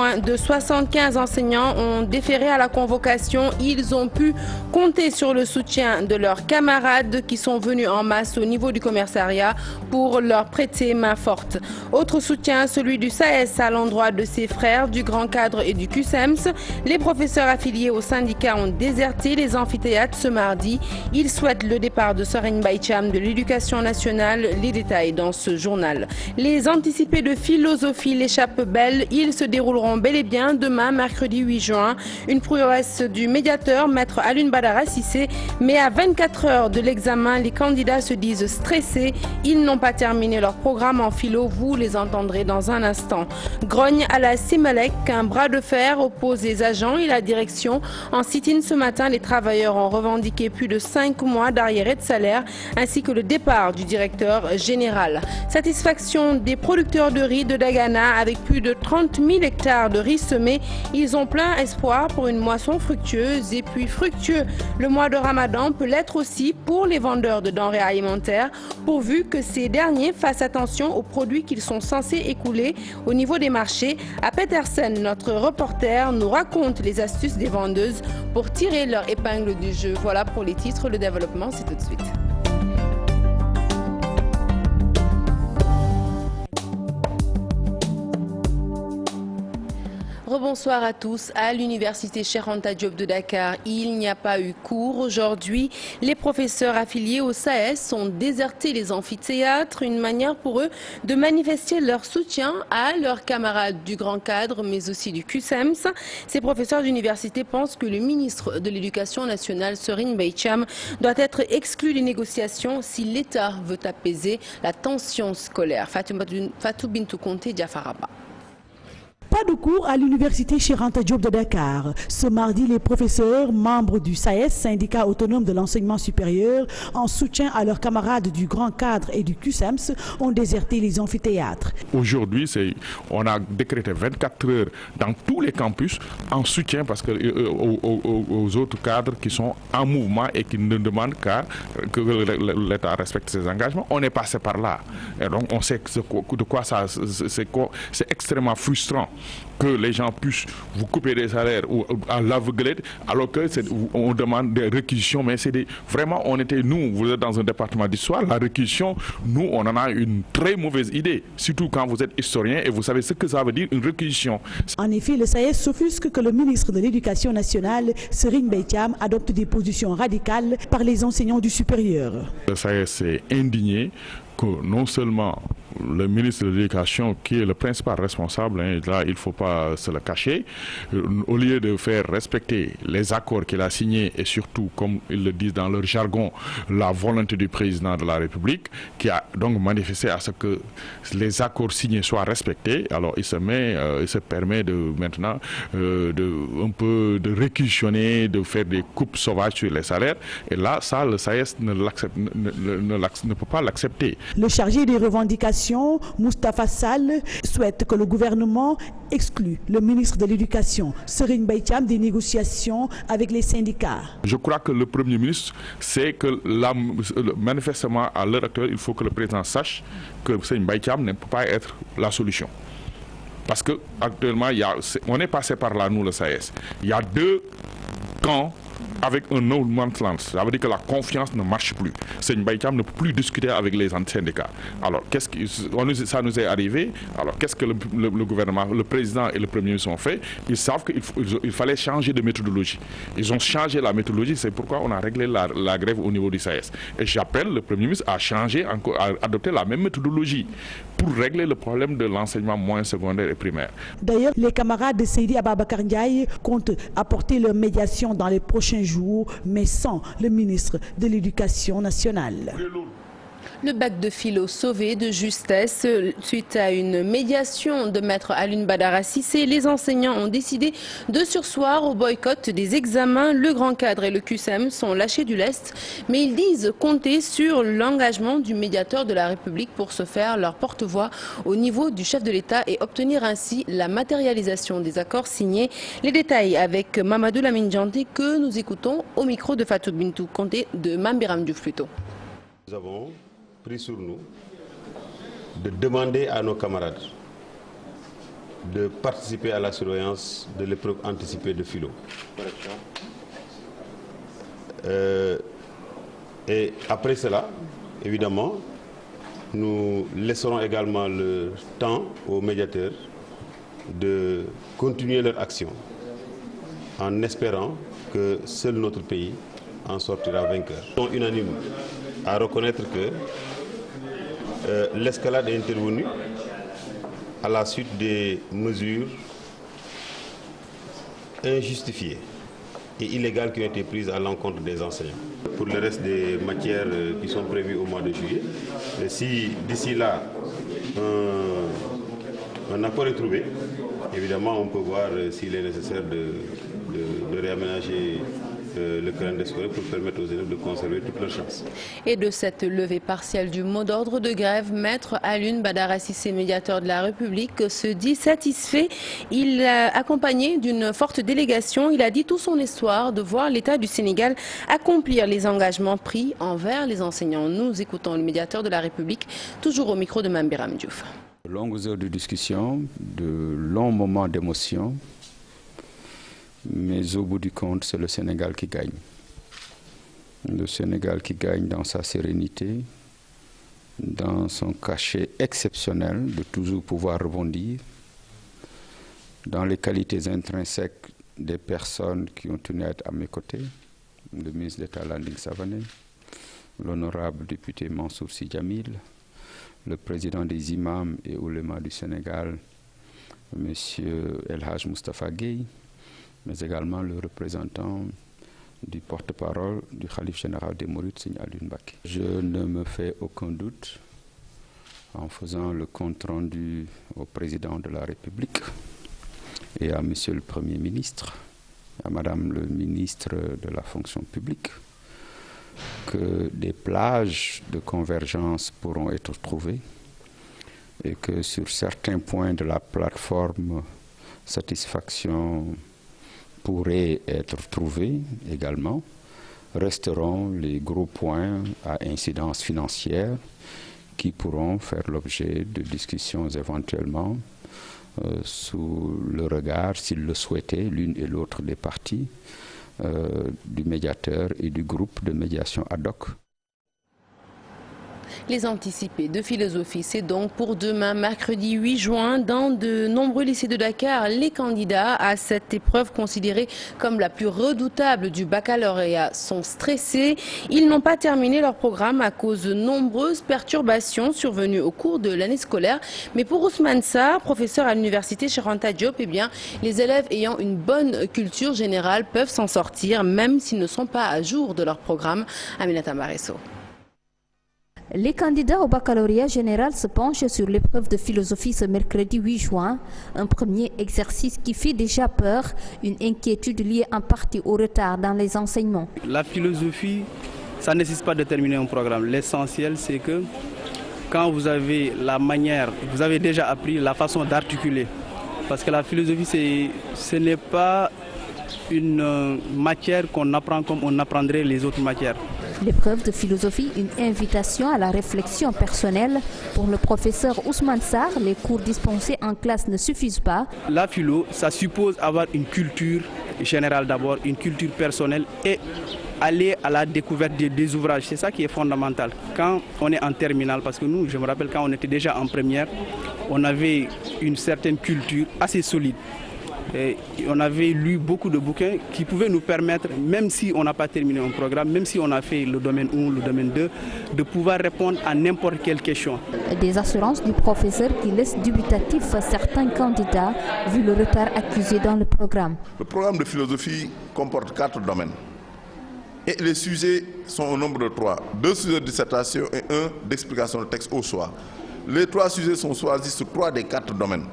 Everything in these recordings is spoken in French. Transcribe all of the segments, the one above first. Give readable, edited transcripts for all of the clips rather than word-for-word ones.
moins de 75 enseignants ont déféré à la convocation. Ils ont pu compter sur le soutien de leurs camarades qui sont venus en masse au niveau du commissariat pour leur prêter main forte. Autre soutien, celui du SAES à l'endroit de ses frères du Grand Cadre et du QSEMS. Les professeurs affiliés au syndicat ont déserté les amphithéâtres ce mardi. Ils souhaitent le départ de Serigne Mbaye Thiam de l'Éducation nationale. Les détails dans ce journal. Les anticipés de philosophie l'échappent belle. Ils se dérouleront bel et bien demain, mercredi 8 juin. Une prouesse du médiateur, maître Alioune Badara Cissé. Mais à 24 heures de l'examen, les candidats se disent stressés. Ils n'ont pas terminé leur programme en philo. Vous les entendrez dans un instant. Grogne à la Sémélec, un bras de fer oppose les agents et la direction. En sit-in ce matin, les travailleurs ont revendiqué plus de 5 mois d'arriérés de salaire ainsi que le départ du directeur général. Satisfaction des producteurs de riz de Dagana avec plus de 30 000 hectares de riz semés. Ils ont plein espoir pour une moisson fructueuse et puis fructueux. Le mois de Ramadan peut l'être aussi pour les vendeurs de denrées alimentaires pourvu que ces derniers fassent attention aux produits qu'ils sont censés écouler au niveau des marchés. À Petersen, notre reporter nous raconte les astuces des vendeuses pour tirer leur épingle du jeu. Voilà pour les titres, le développement c'est tout de suite. Bonsoir à tous. À l'université Cheikh Anta Diop de Dakar, il n'y a pas eu cours aujourd'hui. Les professeurs affiliés au SAES ont déserté les amphithéâtres, une manière pour eux de manifester leur soutien à leurs camarades du Grand Cadre, mais aussi du QSEMS. Ces professeurs d'université pensent que le ministre de l'Éducation nationale, Serigne Mbaye Thiam, doit être exclu des négociations si l'État veut apaiser la tension scolaire. Fatou Bintou Conté, Diafaraba. Pas de cours à l'université Cheikh Anta Diop de Dakar. Ce mardi, les professeurs, membres du SAES, syndicat autonome de l'enseignement supérieur, en soutien à leurs camarades du Grand Cadre et du QSEMS, ont déserté les amphithéâtres. Aujourd'hui, on a décrété 24 heures dans tous les campus en soutien parce que, aux autres cadres qui sont en mouvement et qui ne demandent qu'à que l'État respecte ses engagements. On est passé par là. Et donc, on sait de quoi ça, c'est extrêmement frustrant que les gens puissent vous couper des salaires ou à l'aveuglette alors que on demande des réquisitions, mais vraiment vous êtes dans un département d'histoire, la réquisition, nous on en a une très mauvaise idée, surtout quand vous êtes historien et vous savez ce que ça veut dire une réquisition. En effet, le SAES s'offusque que le ministre de l'Éducation nationale, Serigne Mbaye Thiam, adopte des positions radicales par les enseignants du supérieur. Le SAES est indigné que non seulement le ministre de l'Éducation, qui est le principal responsable, là il ne faut pas se le cacher, au lieu de faire respecter les accords qu'il a signés et surtout, comme ils le disent dans leur jargon, la volonté du président de la République, qui a donc manifesté à ce que les accords signés soient respectés, alors il se permet maintenant un peu de réquisitionner, de faire des coupes sauvages sur les salaires, et là, ça, le SAES ne peut pas l'accepter. Le chargé des revendications, Moustapha Sall, souhaite que le gouvernement exclue le ministre de l'Éducation, Serigne Mbaye Thiam, des négociations avec les syndicats. Je crois que le Premier ministre sait que manifestement, à l'heure actuelle, il faut que le président sache que Serigne Mbaye Thiam ne peut pas être la solution. Parce qu'actuellement, on est passé par là, nous, le SAES. Il y a deux camps avec un no man's land. Ça veut dire que la confiance ne marche plus. Serigne Mbaye Thiam ne peut plus discuter avec les syndicats. Alors, ça nous est arrivé. Alors, qu'est-ce que le gouvernement, le président et le Premier ministre ont fait? Ils savent qu'il fallait changer de méthodologie. Ils ont changé la méthodologie, c'est pourquoi on a réglé la grève au niveau du SAES. Et j'appelle le Premier ministre à adopter la même méthodologie pour régler le problème de l'enseignement moyen secondaire et primaire. D'ailleurs, les camarades de Seydi Ababakar Ndiaye comptent apporter leur médiation dans les prochains jours, mais sans le ministre de l'Éducation nationale. Le bac de philo sauvé de justesse suite à une médiation de maître Alioune Badara Cissé. Les enseignants ont décidé de surseoir au boycott des examens. Le Grand Cadre et le QSEM sont lâchés du lest, mais ils disent compter sur l'engagement du médiateur de la République pour se faire leur porte-voix au niveau du chef de l'État et obtenir ainsi la matérialisation des accords signés. Les détails avec Mamadou Lamine Dianté que nous écoutons au micro de Fatou Bintou Conté de Mambiram Diouf Pluto. Nous avons pris sur nous de demander à nos camarades de participer à la surveillance de l'épreuve anticipée de philo. Et après cela, évidemment, nous laisserons également le temps aux médiateurs de continuer leur action en espérant que seul notre pays en sortira vainqueur. Ils sont unanimes à reconnaître que l'escalade est intervenue à la suite des mesures injustifiées et illégales qui ont été prises à l'encontre des enseignants. Pour le reste des matières qui sont prévues au mois de juillet, si d'ici là un accord est trouvé, évidemment on peut voir s'il est nécessaire de réaménager le calendrier scolaire pour permettre aux élèves de conserver toutes leurs chances. Et de cette levée partielle du mot d'ordre de grève, Maître Alioune Badara Cissé, médiateur de la République, se dit satisfait. Il est accompagné d'une forte délégation. Il a dit tout son espoir de voir l'État du Sénégal accomplir les engagements pris envers les enseignants. Nous écoutons le médiateur de la République, toujours au micro de Mame Biram Diouf. De longues heures de discussion, de longs moments d'émotion. Mais au bout du compte, c'est le Sénégal qui gagne. Le Sénégal qui gagne dans sa sérénité, dans son cachet exceptionnel de toujours pouvoir rebondir, dans les qualités intrinsèques des personnes qui ont tenu à être à mes côtés, le ministre d'État Landing Savané, l'honorable député Mansour Sy Djamil, le président des imams et oulémas du Sénégal, M. El Hadj Moustapha Gueye, mais également le représentant du porte-parole du Khalife général des Mourides, Serigne Alioune Mbacké. Je ne me fais aucun doute en faisant le compte-rendu au président de la République et à Monsieur le Premier ministre, à Madame le ministre de la fonction publique, que des plages de convergence pourront être trouvées et que sur certains points de la plateforme satisfaction pourrait être trouvés également. Resteront les gros points à incidence financière qui pourront faire l'objet de discussions éventuellement sous le regard, s'ils le souhaitaient, l'une et l'autre des parties, du médiateur et du groupe de médiation ad hoc. Les anticipés de philosophie, c'est donc pour demain, mercredi 8 juin, dans de nombreux lycées de Dakar. Les candidats à cette épreuve considérée comme la plus redoutable du baccalauréat sont stressés. Ils n'ont pas terminé leur programme à cause de nombreuses perturbations survenues au cours de l'année scolaire. Mais pour Ousmane Sarr, professeur à l'université Cheikh Anta Diop, eh bien, les élèves ayant une bonne culture générale peuvent s'en sortir, même s'ils ne sont pas à jour de leur programme. Aminata Maresso. Les candidats au baccalauréat général se penchent sur l'épreuve de philosophie ce mercredi 8 juin, un premier exercice qui fait déjà peur, une inquiétude liée en partie au retard dans les enseignements. La philosophie, ça ne nécessite pas de terminer un programme. L'essentiel, c'est que quand vous avez la manière, vous avez déjà appris la façon d'articuler. Parce que la philosophie, ce n'est pas une matière qu'on apprend comme on apprendrait les autres matières. L'épreuve de philosophie, une invitation à la réflexion personnelle. Pour le professeur Ousmane Sarr, les cours dispensés en classe ne suffisent pas. La philo, ça suppose avoir une culture générale d'abord, une culture personnelle et aller à la découverte des ouvrages. C'est ça qui est fondamental. Quand on est en terminale, parce que nous, je me rappelle quand on était déjà en première, on avait une certaine culture assez solide. Et on avait lu beaucoup de bouquins qui pouvaient nous permettre, même si on n'a pas terminé un programme, même si on a fait le domaine 1, le domaine 2, de pouvoir répondre à n'importe quelle question. Des assurances du professeur qui laissent dubitatifs certains candidats vu le retard accusé dans le programme. Le programme de philosophie comporte 4 domaines. Et les sujets sont au nombre de 3. 2 sujets de dissertation et 1 d'explication de texte au soir. Les 3 sujets sont choisis sur 3 des 4 domaines.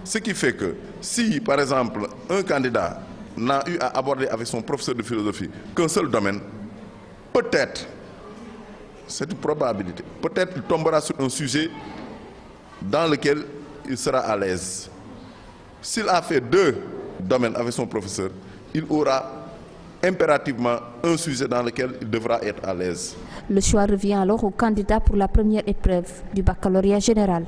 Ce qui fait que si, par exemple, un candidat n'a eu à aborder avec son professeur de philosophie qu'un seul domaine, peut-être, c'est une probabilité, peut-être il tombera sur un sujet dans lequel il sera à l'aise. S'il a fait 2 domaines avec son professeur, il aura impérativement un sujet dans lequel il devra être à l'aise. Le choix revient alors au candidat pour la première épreuve du baccalauréat général.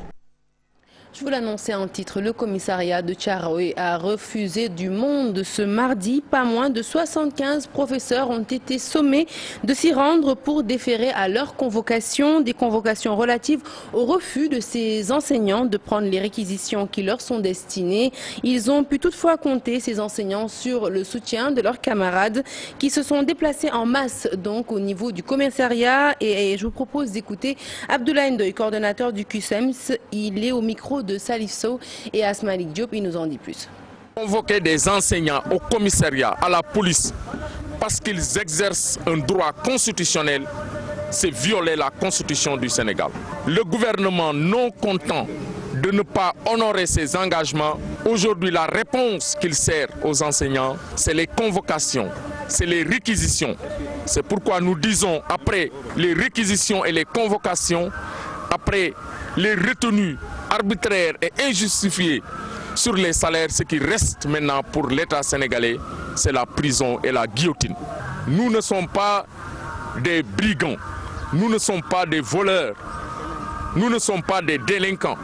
Je vous l'annonçais en titre, le commissariat de Thiaroye a refusé du monde ce mardi. Pas moins de 75 professeurs ont été sommés de s'y rendre pour déférer à leur convocation. Des convocations relatives au refus de ces enseignants de prendre les réquisitions qui leur sont destinées. Ils ont pu toutefois compter, ces enseignants, sur le soutien de leurs camarades qui se sont déplacés en masse donc au niveau du commissariat. Et je vous propose d'écouter Abdoulaye Ndoye, coordonnateur du QSEMS. Il est au micro de Salif Sow et Asmalik Diop, il nous en dit plus. Convoquer des enseignants au commissariat, à la police, parce qu'ils exercent un droit constitutionnel, c'est violer la constitution du Sénégal. Le gouvernement, non content de ne pas honorer ses engagements, aujourd'hui la réponse qu'il sert aux enseignants, c'est les convocations, c'est les réquisitions. C'est pourquoi nous disons, après les réquisitions et les convocations, après les retenues arbitraires et injustifiées sur les salaires, ce qui reste maintenant pour l'État sénégalais, c'est la prison et la guillotine. Nous ne sommes pas des brigands, nous ne sommes pas des voleurs, nous ne sommes pas des délinquants.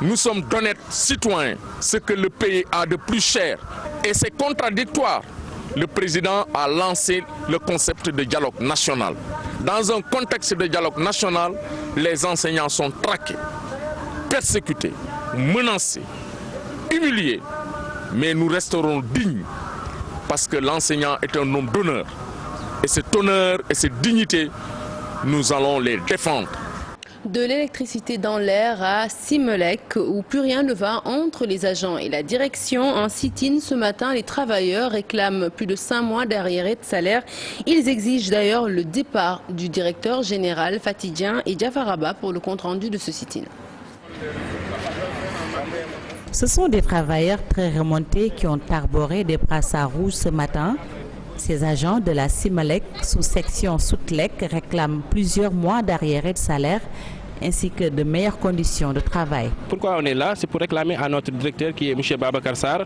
Nous sommes d'honnêtes citoyens, ce que le pays a de plus cher. Et c'est contradictoire. Le président a lancé le concept de dialogue national. Dans un contexte de dialogue national, les enseignants sont traqués, persécutés, menacés, humiliés. Mais nous resterons dignes parce que l'enseignant est un homme d'honneur. Et cet honneur et cette dignité, nous allons les défendre. De l'électricité dans l'air à Simelec, où plus rien ne va entre les agents et la direction. En sit-in ce matin, les travailleurs réclament plus de 5 mois d'arriérés de salaire. Ils exigent d'ailleurs le départ du directeur général Fatidien et Diafaraba pour le compte-rendu de ce sit-in. Ce sont des travailleurs très remontés qui ont arboré des brassards rouges ce matin. Ces agents de la Simelec, sous-section Soutlec, réclament plusieurs mois d'arriérés de salaire ainsi que de meilleures conditions de travail. Pourquoi on est là? C'est pour réclamer à notre directeur qui est M. Babacar Sarr,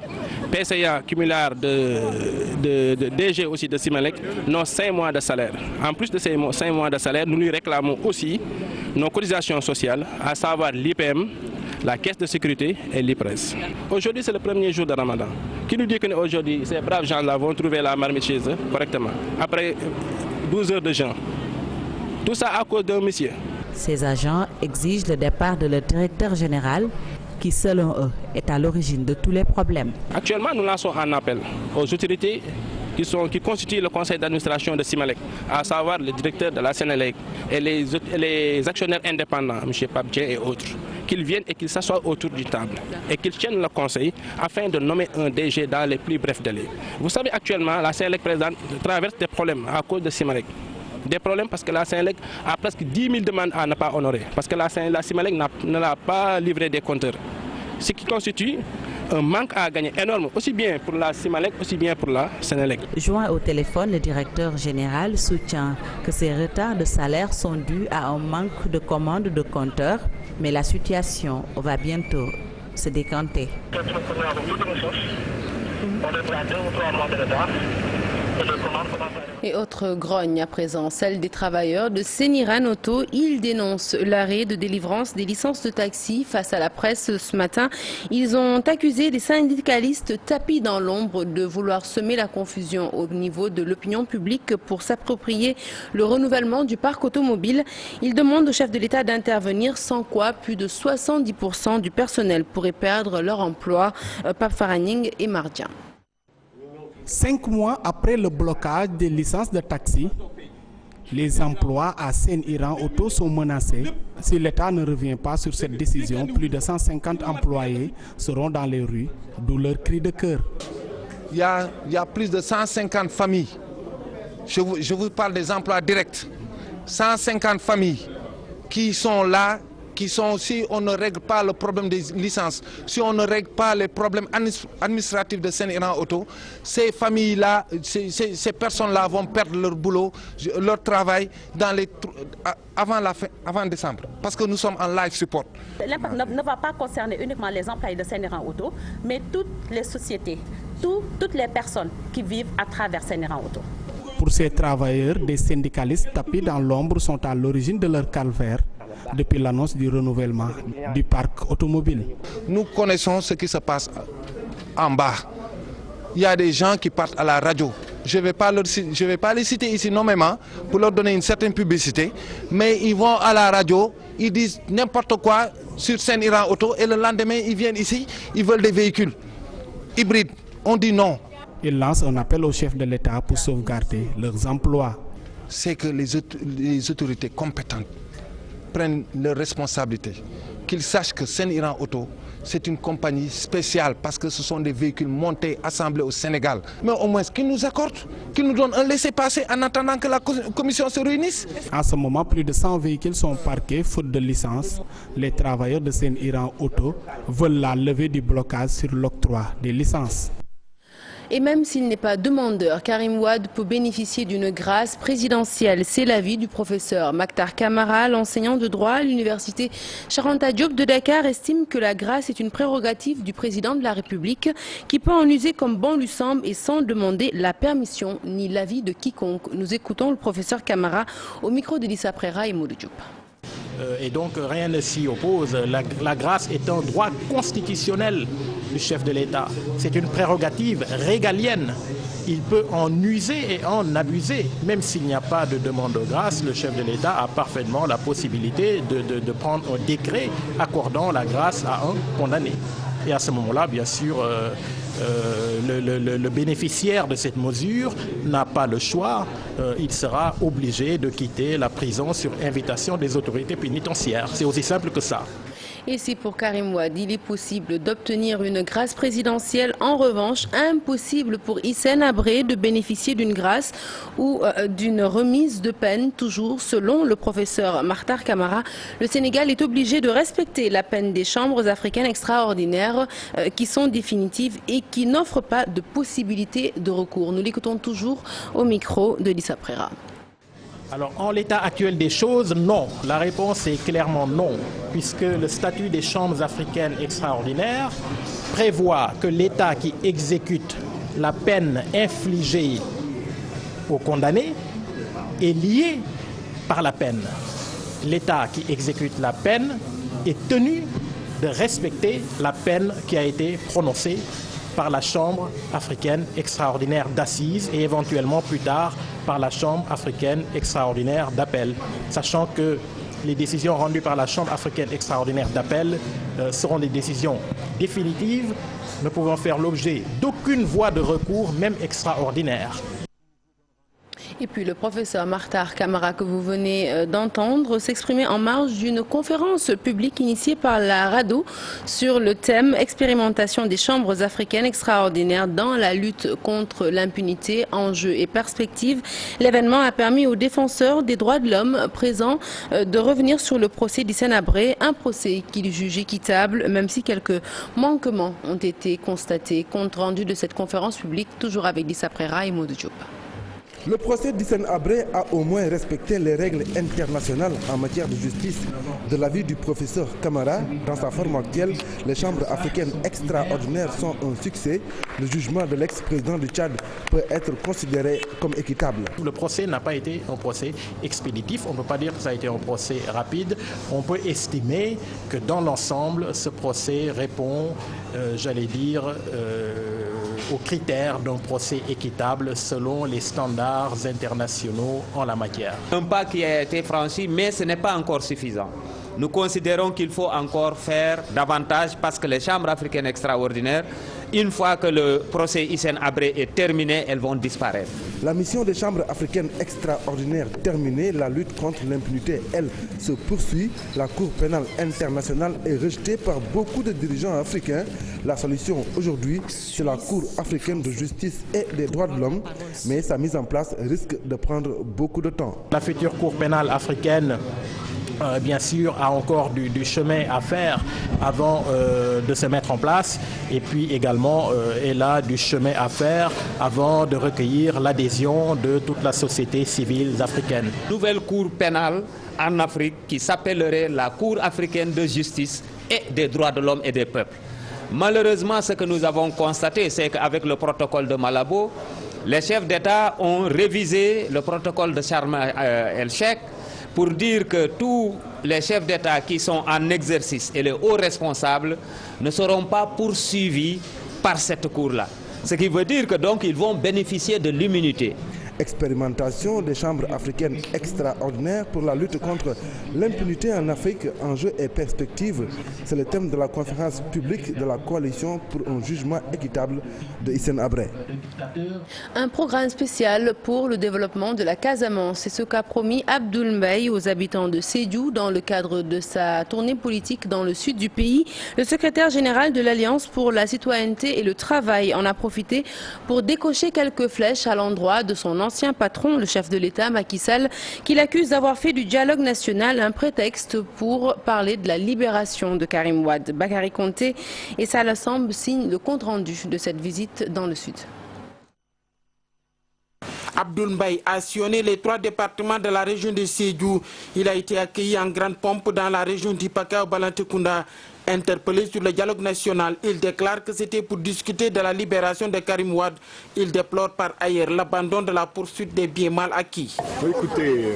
PCA cumulaire de DG aussi de Simelec, nos 5 mois de salaire. En plus de ces 5 mois de salaire, nous lui réclamons aussi nos cotisations sociales, à savoir l'IPM, la caisse de sécurité et l'IPRES. Aujourd'hui, c'est le premier jour de Ramadan. Qui nous dit qu'aujourd'hui, ces braves gens-là vont trouver la marmite chez eux correctement, après 12 heures de jeûne. Tout ça à cause d'un monsieur. Ces agents exigent le départ de leur directeur général qui, selon eux, est à l'origine de tous les problèmes. Actuellement, nous lançons un appel aux autorités qui constituent le conseil d'administration de Simelec, à savoir le directeur de la Sénélec et les actionnaires indépendants, M. Pabdien et autres, qu'ils viennent et qu'ils s'assoient autour du table et qu'ils tiennent le conseil afin de nommer un DG dans les plus brefs délais. Vous savez, actuellement, la Sénélec traverse des problèmes à cause de Simelec. Des problèmes parce que la Sénélec a presque 10 000 demandes à ne pas honorer, parce que la Simelec ne l'a pas livré des compteurs. Ce qui constitue un manque à gagner énorme, aussi bien pour la Simelec, aussi bien pour la Sénélec. Joint au téléphone, le directeur général soutient que ces retards de salaire sont dus à un manque de commandes de compteurs, mais la situation va bientôt se décanter. Et autre grogne à présent, celle des travailleurs de Séniran Auto. Ils dénoncent l'arrêt de délivrance des licences de taxi face à la presse ce matin. Ils ont accusé des syndicalistes tapis dans l'ombre de vouloir semer la confusion au niveau de l'opinion publique pour s'approprier le renouvellement du parc automobile. Ils demandent au chef de l'État d'intervenir, sans quoi plus de 70% du personnel pourrait perdre leur emploi. Pape Faraning et Mardian. 5 mois après le blocage des licences de taxi, les emplois à Séniran Auto sont menacés. Si l'État ne revient pas sur cette décision, plus de 150 employés seront dans les rues, d'où leur cri de cœur. Il y a plus de 150 familles. Je vous parle des emplois directs. 150 familles qui sont là, si on ne règle pas le problème des licences, si on ne règle pas les problèmes administratifs de Séniran Auto, ces familles-là, ces personnes-là vont perdre leur boulot, leur travail avant décembre, parce que nous sommes en live support. L'impact ne va pas concerner uniquement les employés de Séniran Auto, mais toutes les sociétés, toutes les personnes qui vivent à travers Séniran Auto. Pour ces travailleurs, des syndicalistes tapis dans l'ombre sont à l'origine de leur calvaire. depuis l'annonce du renouvellement du parc automobile. Nous connaissons ce qui se passe en bas. Il y a des gens qui partent à la radio. Je ne vais pas les citer ici nommément pour leur donner une certaine publicité, mais ils vont à la radio, ils disent n'importe quoi sur Seine-Iran Auto et le lendemain ils viennent ici, ils veulent des véhicules hybrides. On dit non. Il lance un appel aux chefs de l'État pour sauvegarder leurs emplois. C'est que les autorités compétentes prennent leurs responsabilités, qu'ils sachent que Seine-Iran Auto, c'est une compagnie spéciale parce que ce sont des véhicules montés, assemblés au Sénégal. Mais au moins qu'ils nous accordent, qu'ils nous donnent un laissez-passer en attendant que la commission se réunisse. En ce moment, plus de 100 véhicules sont parqués faute de licence. Les travailleurs de Seine-Iran Auto veulent la levée du blocage sur l'octroi des licences. Et même s'il n'est pas demandeur, Karim Wade peut bénéficier d'une grâce présidentielle. C'est l'avis du professeur Makhtar Kamara, l'enseignant de droit à l'université Cheikh Anta Diop de Dakar, estime que la grâce est une prérogative du président de la République qui peut en user comme bon lui semble et sans demander la permission ni l'avis de quiconque. Nous écoutons le professeur Kamara au micro de Lissa Prera et Modou Diop. Et donc rien ne s'y oppose. La grâce est un droit constitutionnel du chef de l'État. C'est une prérogative régalienne. Il peut en user et en abuser. Même s'il n'y a pas de demande de grâce, le chef de l'État a parfaitement la possibilité de prendre un décret accordant la grâce à un condamné. Et à ce moment-là, bien sûr, le bénéficiaire de cette mesure n'a pas le choix. Il sera obligé de quitter la prison sur invitation des autorités pénitentiaires. C'est aussi simple que ça. Et c'est pour Karim Wade, il est possible d'obtenir une grâce présidentielle. En revanche, impossible pour Hissène Habré de bénéficier d'une grâce ou d'une remise de peine. Toujours selon le professeur Makhtar Kamara, le Sénégal est obligé de respecter la peine des chambres africaines extraordinaires qui sont définitives et qui n'offrent pas de possibilité de recours. Nous l'écoutons toujours au micro de Lissa Prera. Alors, en l'état actuel des choses, non. La réponse est clairement non, puisque le statut des chambres africaines extraordinaires prévoit que l'État qui exécute la peine infligée aux condamnés est lié par la peine. L'État qui exécute la peine est tenu de respecter la peine qui a été prononcée par la Chambre africaine extraordinaire d'assises et éventuellement plus tard par la Chambre africaine extraordinaire d'appel, sachant que les décisions rendues par la Chambre africaine extraordinaire d'appel seront des décisions définitives, ne pouvant faire l'objet d'aucune voie de recours, même extraordinaire. Et puis le professeur Makhtar Kamara que vous venez d'entendre s'exprimer en marge d'une conférence publique initiée par la RADDHO sur le thème « Expérimentation des chambres africaines extraordinaires dans la lutte contre l'impunité, enjeux et perspectives ». L'événement a permis aux défenseurs des droits de l'homme présents de revenir sur le procès d'Hissène Habré, un procès qu'ils jugent équitable, même si quelques manquements ont été constatés. Compte rendu de cette conférence publique, toujours avec Lissa Prera et Modou Diop. Le procès d'Hissène Habré a au moins respecté les règles internationales en matière de justice. De l'avis du professeur Kamara, dans sa forme actuelle, les chambres africaines extraordinaires sont un succès. Le jugement de l'ex-président du Tchad peut être considéré comme équitable. Le procès n'a pas été un procès expéditif. On ne peut pas dire que ça a été un procès rapide. On peut estimer que dans l'ensemble, ce procès répond, j'allais dire, aux critères d'un procès équitable selon les standards internationaux en la matière. Un pas qui a été franchi, mais ce n'est pas encore suffisant. Nous considérons qu'il faut encore faire davantage parce que les chambres africaines extraordinaires, une fois que le procès Hissène Habré est terminé, elles vont disparaître. La mission des chambres africaines extraordinaires terminée, la lutte contre l'impunité, elle, se poursuit. La Cour pénale internationale est rejetée par beaucoup de dirigeants africains. La solution aujourd'hui, c'est la Cour africaine de justice et des droits de l'homme, mais sa mise en place risque de prendre beaucoup de temps. La future Cour pénale africaine bien sûr, a encore du chemin à faire avant de se mettre en place. Et puis également, elle a du chemin à faire avant de recueillir l'adhésion de toute la société civile africaine. Nouvelle cour pénale en Afrique qui s'appellerait la Cour africaine de justice et des droits de l'homme et des peuples. Malheureusement, ce que nous avons constaté, c'est qu'avec le protocole de Malabo, les chefs d'État ont révisé le protocole de Sharm el-Sheikh pour dire que tous les chefs d'État qui sont en exercice et les hauts responsables ne seront pas poursuivis par cette cour-là. Ce qui veut dire que donc ils vont bénéficier de l'immunité. Expérimentation des chambres africaines extraordinaires pour la lutte contre l'impunité en Afrique, enjeux et perspectives. C'est le thème de la conférence publique de la coalition pour un jugement équitable de Hissène Habré. Un programme spécial pour le développement de la Casamance. C'est ce qu'a promis Abdoul Mbaye aux habitants de Sédhiou dans le cadre de sa tournée politique dans le sud du pays. Le secrétaire général de l'Alliance pour la citoyenneté et le travail en a profité pour décocher quelques flèches à l'endroit de son ancien patron, le chef de l'État, Macky Sall, qu'il accuse d'avoir fait du dialogue national un prétexte pour parler de la libération de Karim Wade. Bakary Konté et Salah Samb signent le compte-rendu de cette visite dans le sud. Abdoul Mbaye a sillonné les 3 départements de la région de Sédhiou. Il a été accueilli en grande pompe dans la région d'Ipaka au Balantekunda. Interpellé sur le dialogue national, il déclare que c'était pour discuter de la libération de Karim Wade. Il déplore par ailleurs l'abandon de la poursuite des biens mal acquis. Écoutez,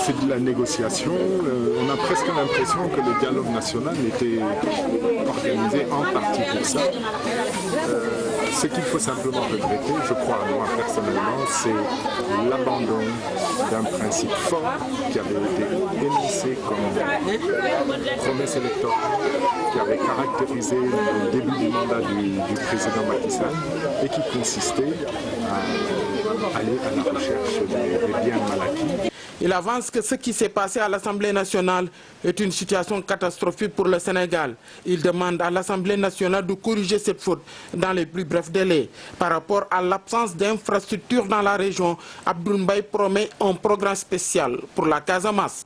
c'est de la négociation. On a presque l'impression que le dialogue national était organisé en partie pour ça. Ce qu'il faut simplement regretter, je crois moi personnellement, c'est l'abandon d'un principe fort qui avait été énoncé comme promesse électorale, qui avait caractérisé le début du mandat du président Macky Sall et qui consistait à aller à la recherche des biens mal acquis. Il avance que ce qui s'est passé à l'Assemblée nationale est une situation catastrophique pour le Sénégal. Il demande à l'Assemblée nationale de corriger cette faute dans les plus brefs délais. Par rapport à l'absence d'infrastructures dans la région, Abdoul Mbaye promet un programme spécial pour la Casamance.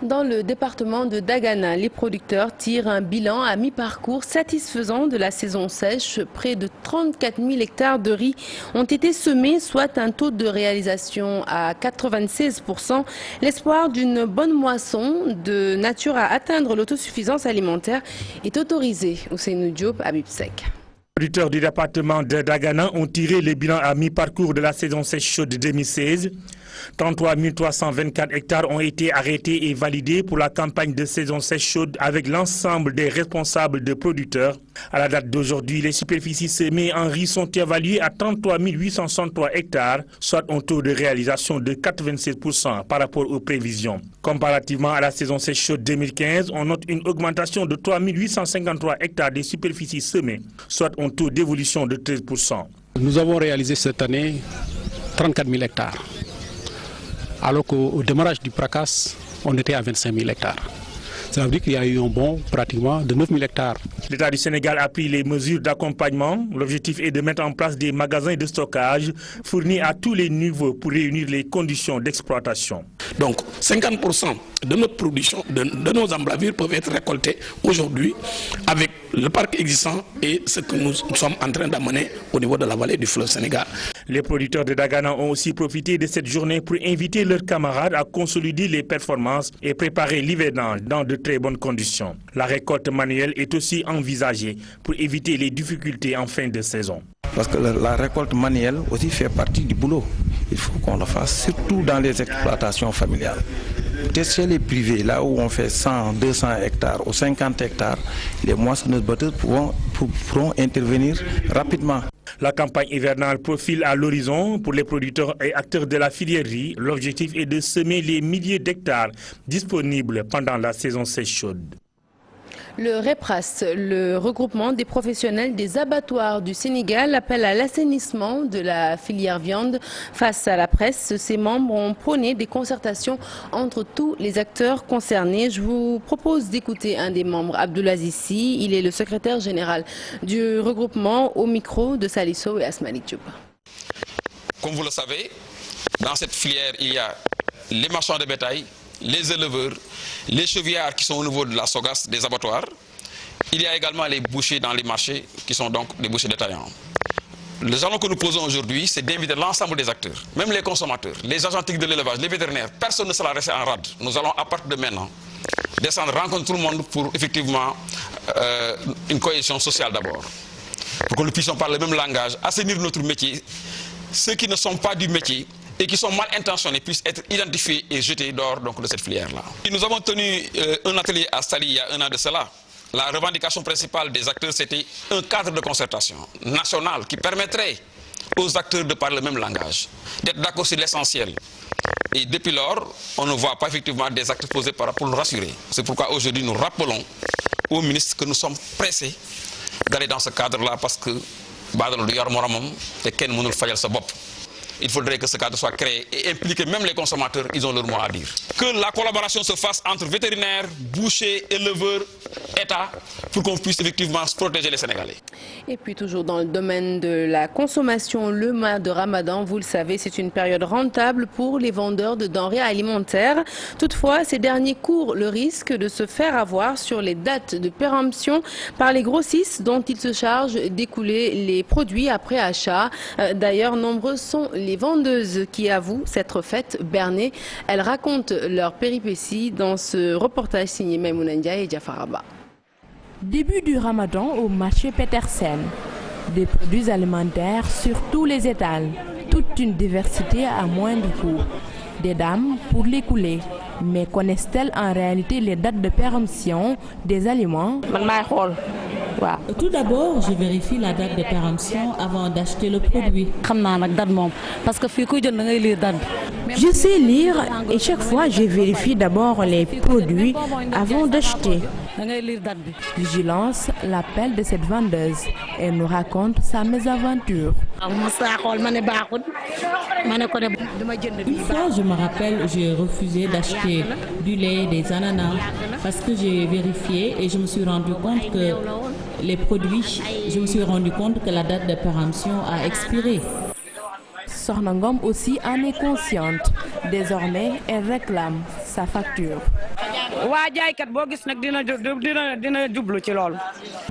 Dans le département de Dagana, les producteurs tirent un bilan à mi-parcours satisfaisant de la saison sèche. Près de 34 000 hectares de riz ont été semés, soit un taux de réalisation à 96%. L'espoir d'une bonne moisson de nature à atteindre l'autosuffisance alimentaire est autorisé. Ousseynou Diop, Habib Sek. Les producteurs du département de Dagana ont tiré le bilan à mi-parcours de la saison sèche chaude de 2016. 33 324 hectares ont été arrêtés et validés pour la campagne de saison sèche chaude avec l'ensemble des responsables de producteurs. À la date d'aujourd'hui, les superficies semées en riz sont évaluées à 33 863 hectares, soit un taux de réalisation de 87% par rapport aux prévisions. Comparativement à la saison sèche chaude 2015, on note une augmentation de 3 853 hectares des superficies semées, soit un taux d'évolution de 13%. Nous avons réalisé cette année 34 000 hectares. Alors qu'au démarrage du PRACAS, on était à 25 000 hectares. Ça veut dire qu'il y a eu un bond pratiquement de 9 000 hectares. L'État du Sénégal a pris les mesures d'accompagnement. L'objectif est de mettre en place des magasins de stockage fournis à tous les niveaux pour réunir les conditions d'exploitation. Donc 50% de notre production, de nos emblavures peuvent être récoltées aujourd'hui avec le parc existant et ce que nous sommes en train d'amener au niveau de la vallée du fleuve Sénégal. Les producteurs de Dagana ont aussi profité de cette journée pour inviter leurs camarades à consolider les performances et préparer l'hivernage dans de très bonnes conditions. La récolte manuelle est aussi envisagée pour éviter les difficultés en fin de saison. Parce que la récolte manuelle aussi fait partie du boulot. Il faut qu'on le fasse, surtout dans les exploitations familiales. Peut-être chez les privés, là où on fait 100, 200 hectares ou 50 hectares, les moissonneuses-batteuses pourront intervenir rapidement. La campagne hivernale profile à l'horizon pour les producteurs et acteurs de la filière riz. L'objectif est de semer les milliers d'hectares disponibles pendant la saison sèche chaude. Le REPRAS, le regroupement des professionnels des abattoirs du Sénégal, appelle à l'assainissement de la filière viande. Face à la presse, ses membres ont prôné des concertations entre tous les acteurs concernés. Je vous propose d'écouter un des membres, Abdoulaziz Sy. Il est le secrétaire général du regroupement, au micro de Salisso et Asmalik Diop. Comme vous le savez, dans cette filière, il y a les marchands de bétail, les éleveurs, les chevillards qui sont au niveau de la SOGAS, des abattoirs. Il y a également les bouchers dans les marchés qui sont donc des bouchers détaillants. Le jalon que nous posons aujourd'hui, c'est d'inviter l'ensemble des acteurs, même les consommateurs, les agents techniques de l'élevage, les vétérinaires. Personne ne sera resté en rade. Nous allons à partir de maintenant descendre, rencontrer tout le monde pour effectivement une cohésion sociale d'abord. Pour que nous puissions parler le même langage, assainir notre métier. Ceux qui ne sont pas du métier et qui sont mal intentionnés puissent être identifiés et jetés dehors donc, de cette filière-là. Nous avons tenu un atelier à Stali il y a un an de cela. La revendication principale des acteurs, c'était un cadre de concertation national qui permettrait aux acteurs de parler le même langage, d'être d'accord sur l'essentiel. Et depuis lors, on ne voit pas effectivement des actes posés pour nous rassurer. C'est pourquoi aujourd'hui nous rappelons au ministre que nous sommes pressés d'aller dans ce cadre-là parce que il faudrait que ce cadre soit créé et impliquer même les consommateurs, ils ont leur mot à dire. Que la collaboration se fasse entre vétérinaires, bouchers, éleveurs, État, pour qu'on puisse effectivement protéger les Sénégalais. Et puis toujours dans le domaine de la consommation, le mois de Ramadan, vous le savez, c'est une période rentable pour les vendeurs de denrées alimentaires. Toutefois, ces derniers courent le risque de se faire avoir sur les dates de péremption par les grossistes dont ils se chargent d'écouler les produits après achat. D'ailleurs, nombreuses sont les vendeuses qui avouent s'être faites berner. Elles racontent leurs péripéties dans ce reportage signé Maïmouna Ndiaye et Diafaraba. Début du Ramadan au marché Petersen. Des produits alimentaires sur tous les étals. Toute une diversité à moindre coût. Des dames pour l'écouler. Mais connaissent-elles en réalité les dates de péremption des aliments? Tout d'abord, je vérifie la date de péremption avant d'acheter le produit. Je sais lire et chaque fois je vérifie d'abord les produits avant d'acheter. Vigilance, l'appel de cette vendeuse. Elle nous raconte sa mésaventure. Une fois, je me rappelle, j'ai refusé d'acheter du lait, des ananas, parce que j'ai vérifié et je me suis rendu compte que les produits, que la date de péremption a expiré. Sornangom aussi en est consciente. Désormais, elle réclame sa facture.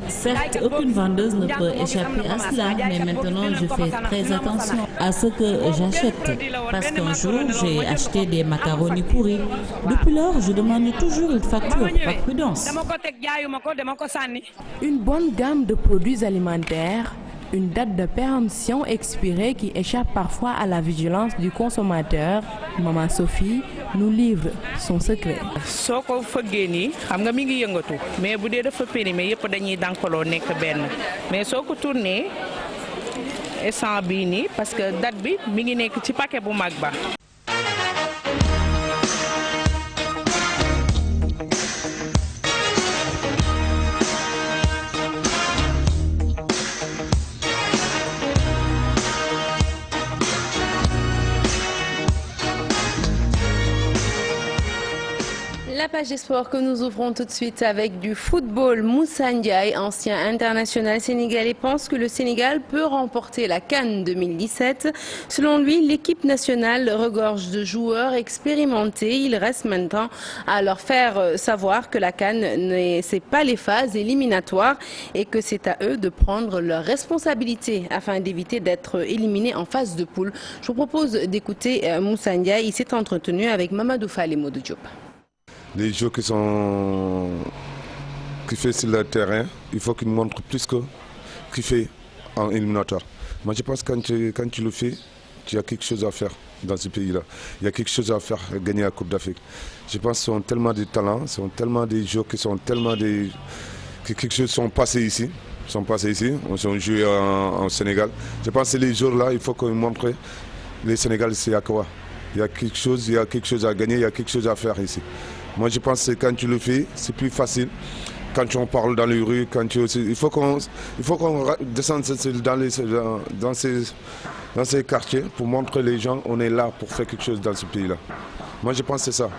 Certes, aucune vendeuse ne peut échapper à cela, mais maintenant je fais très attention à ce que j'achète. Parce qu'un jour, j'ai acheté des macaronis pourris. Depuis lors, je demande toujours une facture, par prudence. Une bonne gamme de produits alimentaires, une date de péremption expirée qui échappe parfois à la vigilance du consommateur. Maman Sophie nous livre son secret. La page des sports que nous ouvrons tout de suite avec du football. Moussa Ndiaye, ancien international sénégalais, pense que le Sénégal peut remporter la CAN 2017. Selon lui, l'équipe nationale regorge de joueurs expérimentés. Il reste maintenant à leur faire savoir que la CAN n'est pas les phases éliminatoires et que c'est à eux de prendre leurs responsabilités afin d'éviter d'être éliminés en phase de poule. Je vous propose d'écouter Moussa Ndiaye. Il s'est entretenu avec Mamadou Fall et Modou Diop. Les jeux qui font sur le terrain, il faut qu'ils montrent plus que qu'ils font en éliminatoire. Moi je pense que quand tu le fais, tu as quelque chose à faire dans ce pays-là. Il y a quelque chose à faire, à gagner la Coupe d'Afrique. Je pense qu'ils ont tellement de talents, ils ont tellement de jeux qui sont tellement que quelque chose sont passés ici. On ont joué en Sénégal. Je pense que les jours-là, il faut qu'on montre les Sénégalais c'est à quoi. Il y a quelque chose à gagner, il y a quelque chose à faire ici. Moi je pense que quand tu le fais, c'est plus facile. Quand on parle dans les rues, il faut qu'on descende dans ces quartiers pour montrer les gens qu'on est là pour faire quelque chose dans ce pays-là. Moi je pense que c'est ça.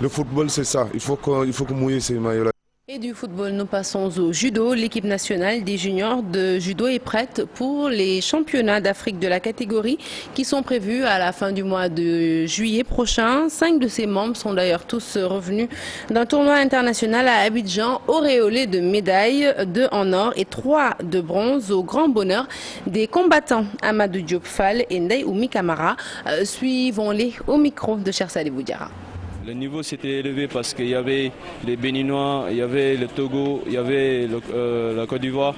Le football c'est ça, il faut qu'on mouille ces maillots-là. Et du football, nous passons au judo. L'équipe nationale des juniors de judo est prête pour les championnats d'Afrique de la catégorie qui sont prévus à la fin du mois de juillet prochain. 5 de ses membres sont d'ailleurs tous revenus d'un tournoi international à Abidjan, auréolé de médailles, 2 en or et 3 de bronze, au grand bonheur des combattants Amadou Diop Fall et Ndeye Oumi Kamara. Suivons-les au micro de Cher Salibou Diarra. Le niveau s'était élevé parce qu'il y avait les Béninois, il y avait le Togo, il y avait la Côte d'Ivoire,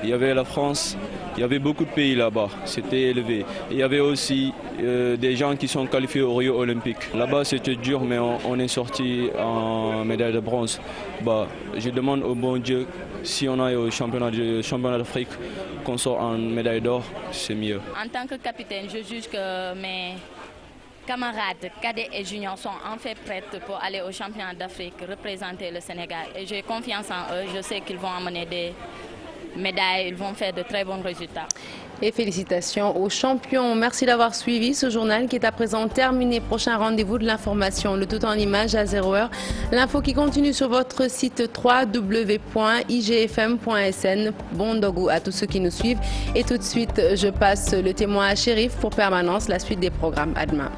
il y avait la France. Il y avait beaucoup de pays là-bas, c'était élevé. Il y avait aussi des gens qui sont qualifiés au Rio Olympique. Là-bas c'était dur, mais on est sorti en médaille de bronze. Je demande au bon Dieu, si on a au championnat d'Afrique, qu'on sort en médaille d'or, c'est mieux. En tant que capitaine, je juge que mes camarades cadets et juniors sont en fait prêts pour aller au championnat d'Afrique, représenter le Sénégal. Et j'ai confiance en eux, je sais qu'ils vont amener des médailles, ils vont faire de très bons résultats. Et félicitations aux champions. Merci d'avoir suivi ce journal qui est à présent terminé. Prochain rendez-vous de l'information, le tout en images à 0h. L'info qui continue sur votre site www.igfm.sn. Bon dogu à tous ceux qui nous suivent. Et tout de suite, je passe le témoin à Chérif pour Permanence, la suite des programmes. À demain.